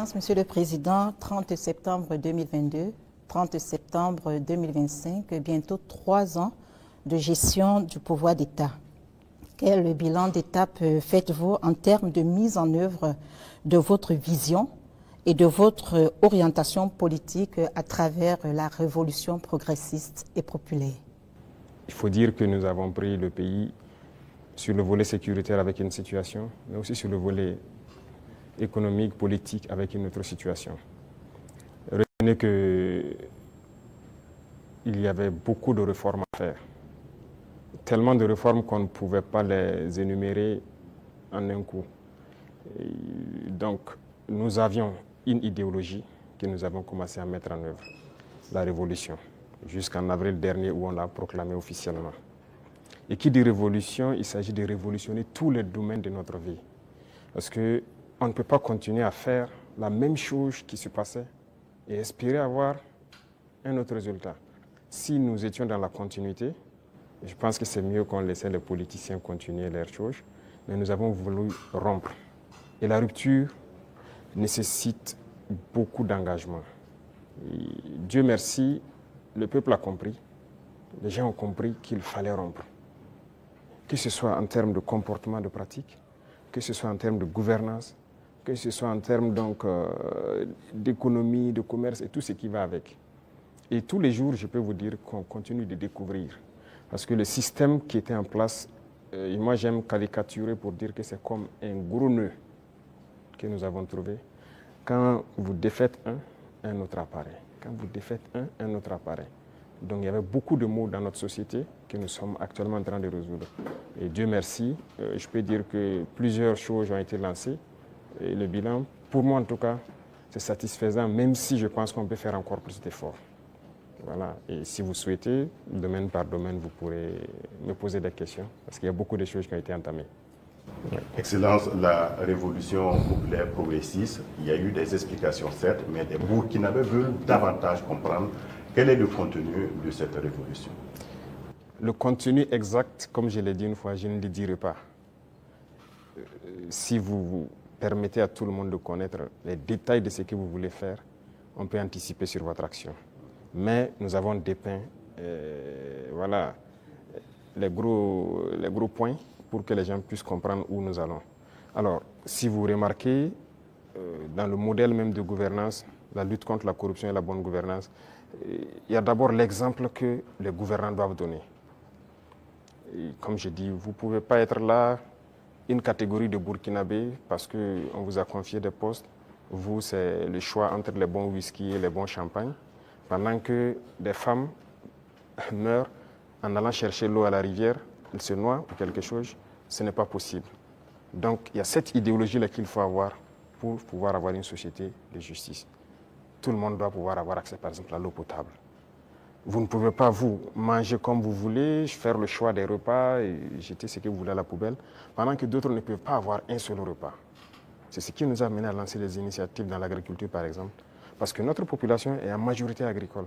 Monsieur le Président, 30 septembre 2022, 30 septembre 2025, bientôt 3 ans de gestion du pouvoir d'État. Quel bilan d'étape faites-vous en termes de mise en œuvre de votre vision et de votre orientation politique à travers la révolution progressiste et populaire? Il faut dire que nous avons pris le pays sur le volet sécuritaire avec une situation, mais aussi sur le volet économique, politique avec une autre situation. Retenez qu'il y avait beaucoup de réformes à faire. Tellement de réformes qu'on ne pouvait pas les énumérer en un coup. Et donc, nous avions une idéologie que nous avons commencé à mettre en œuvre, la révolution, jusqu'en avril dernier où on l'a proclamée officiellement. Et qui dit révolution, il s'agit de révolutionner tous les domaines de notre vie. Parce qu'on ne peut pas continuer à faire la même chose qui se passait et espérer avoir un autre résultat. Si nous étions dans la continuité, je pense que c'est mieux qu'on laissait les politiciens continuer leurs choses, mais nous avons voulu rompre. Et la rupture nécessite beaucoup d'engagement. Dieu merci, le peuple a compris, les gens ont compris qu'il fallait rompre. Que ce soit en termes de comportement, de pratique, que ce soit en termes de gouvernance, que ce soit en termes d'économie, de commerce et tout ce qui va avec. Et tous les jours, je peux vous dire qu'on continue de découvrir. Parce que le système qui était en place, moi j'aime caricaturer pour dire que c'est comme un gros nœud que nous avons trouvé. Quand vous défaites un autre apparaît. Quand vous défaites un autre apparaît. Donc il y avait beaucoup de maux dans notre société que nous sommes actuellement en train de résoudre. Et Dieu merci, je peux dire que plusieurs choses ont été lancées. Et le bilan, pour moi en tout cas, c'est satisfaisant, même si je pense qu'on peut faire encore plus d'efforts. Voilà. Et si vous souhaitez, domaine par domaine, vous pourrez me poser des questions, parce qu'il y a beaucoup de choses qui ont été entamées. Excellence, la révolution populaire progressiste, il y a eu des explications certes, mais les Burkinabés veulent davantage comprendre quel est le contenu de cette révolution. Le contenu exact, comme je l'ai dit une fois, je ne le dirai pas. Si vous permettez à tout le monde de connaître les détails de ce que vous voulez faire, on peut anticiper sur votre action. Mais nous avons dépeint voilà, les gros points pour que les gens puissent comprendre où nous allons. Alors, si vous remarquez, dans le modèle même de gouvernance, la lutte contre la corruption et la bonne gouvernance, il y a d'abord l'exemple que les gouvernants doivent donner. Et comme je dis, vous ne pouvez pas être là, une catégorie de Burkinabés, parce qu'on vous a confié des postes. Vous, c'est le choix entre les bons whisky et les bons champagnes. Pendant que des femmes meurent en allant chercher l'eau à la rivière, elles se noient ou quelque chose, ce n'est pas possible. Donc il y a cette idéologie-là qu'il faut avoir pour pouvoir avoir une société de justice. Tout le monde doit pouvoir avoir accès, par exemple, à l'eau potable. Vous ne pouvez pas, vous, manger comme vous voulez, faire le choix des repas et jeter ce que vous voulez à la poubelle, pendant que d'autres ne peuvent pas avoir un seul repas. C'est ce qui nous a amené à lancer des initiatives dans l'agriculture, par exemple. Parce que notre population est en majorité agricole.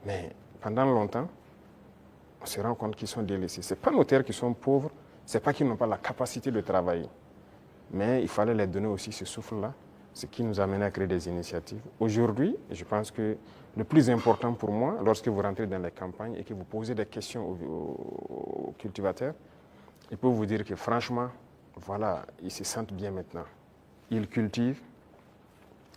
Mais pendant longtemps, on se rend compte qu'ils sont délaissés. Ce n'est pas nos terres qui sont pauvres, ce n'est pas qu'ils n'ont pas la capacité de travailler. Mais il fallait les donner aussi ce souffle-là, ce qui nous a amené à créer des initiatives. Aujourd'hui, je pense que le plus important pour moi, lorsque vous rentrez dans les campagnes et que vous posez des questions aux cultivateurs, ils peuvent vous dire que franchement, voilà, ils se sentent bien maintenant. Ils cultivent,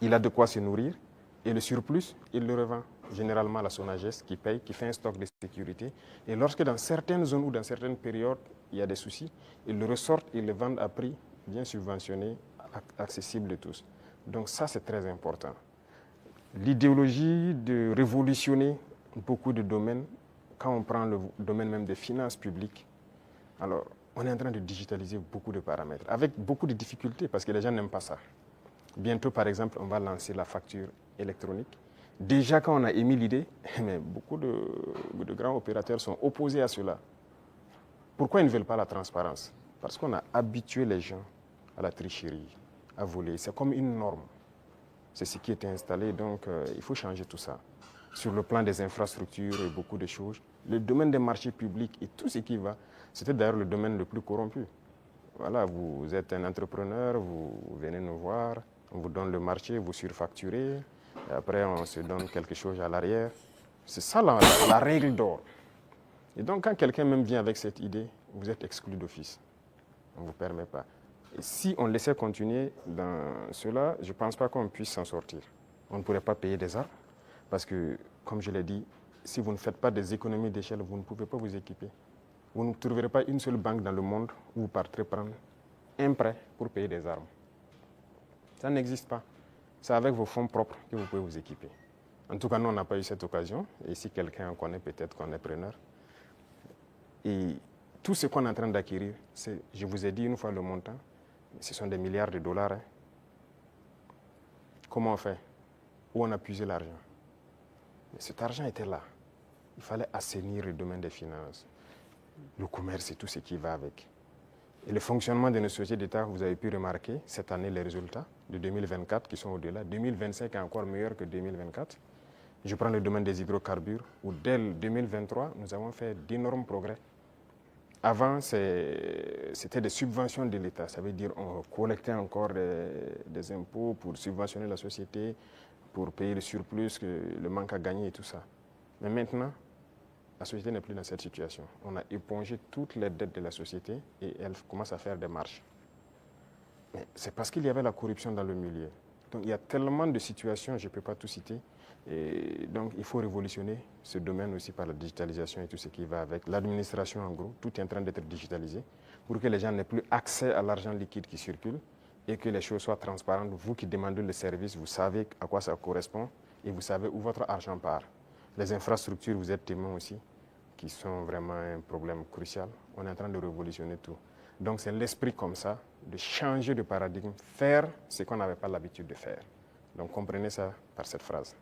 il a de quoi se nourrir, et le surplus, il le revend généralement à la Sonagest qui paye, qui fait un stock de sécurité. Et lorsque dans certaines zones ou dans certaines périodes, il y a des soucis, ils le ressortent, ils le vendent à prix bien subventionné, accessible de tous. Donc ça, c'est très important. L'idéologie de révolutionner beaucoup de domaines, quand on prend le domaine même des finances publiques, alors on est en train de digitaliser beaucoup de paramètres, avec beaucoup de difficultés, parce que les gens n'aiment pas ça. Bientôt, par exemple, on va lancer la facture électronique. Déjà, quand on a émis l'idée, mais beaucoup de grands opérateurs sont opposés à cela. Pourquoi ils ne veulent pas la transparence? Parce qu'on a habitué les gens à la tricherie, à voler. C'est comme une norme. C'est ce qui était installé, donc il faut changer tout ça. Sur le plan des infrastructures et beaucoup de choses, le domaine des marchés publics et tout ce qui va, c'était d'ailleurs le domaine le plus corrompu. Voilà, vous êtes un entrepreneur, vous venez nous voir, On vous donne le marché, vous surfacturez, et après on se donne quelque chose à l'arrière. C'est ça la règle d'or. Et donc quand quelqu'un même vient avec cette idée, vous êtes exclu d'office. On ne vous permet pas. Et si on laissait continuer dans cela, je ne pense pas qu'on puisse s'en sortir. On ne pourrait pas payer des armes parce que, comme je l'ai dit, si vous ne faites pas des économies d'échelle, vous ne pouvez pas vous équiper. Vous ne trouverez pas une seule banque dans le monde où vous partirez prendre un prêt pour payer des armes. Ça n'existe pas. C'est avec vos fonds propres que vous pouvez vous équiper. En tout cas, nous, on n'a pas eu cette occasion. Et si quelqu'un en connaît, peut-être qu'on est preneur. Et tout ce qu'on est en train d'acquérir, je vous ai dit une fois le montant, ce sont des milliards de dollars. Hein. Comment on fait? Où on a puisé l'argent? Cet argent était là. Il fallait assainir le domaine des finances, le commerce et tout ce qui va avec. Et le fonctionnement de nos sociétés d'État, vous avez pu remarquer cette année les résultats de 2024 qui sont au-delà. 2025 est encore meilleur que 2024. Je prends le domaine des hydrocarbures où dès 2023, nous avons fait d'énormes progrès. Avant, c'était des subventions de l'État. Ça veut dire qu'on collectait encore des impôts pour subventionner la société, pour payer le surplus, le manque à gagner et tout ça. Mais maintenant, la société n'est plus dans cette situation. On a épongé toutes les dettes de la société et elle commence à faire des marches. Mais c'est parce qu'il y avait la corruption dans le milieu. Donc il y a tellement de situations, je ne peux pas tout citer. Et donc il faut révolutionner ce domaine aussi par la digitalisation et tout ce qui va avec. L'administration en gros, tout est en train d'être digitalisé pour que les gens n'aient plus accès à l'argent liquide qui circule et que les choses soient transparentes. Vous qui demandez le service, vous savez à quoi ça correspond et vous savez où votre argent part. Les infrastructures, vous êtes témoins aussi, qui sont vraiment un problème crucial. On est en train de révolutionner tout. Donc c'est l'esprit comme ça, de changer de paradigme, faire ce qu'on n'avait pas l'habitude de faire. Donc comprenez ça par cette phrase.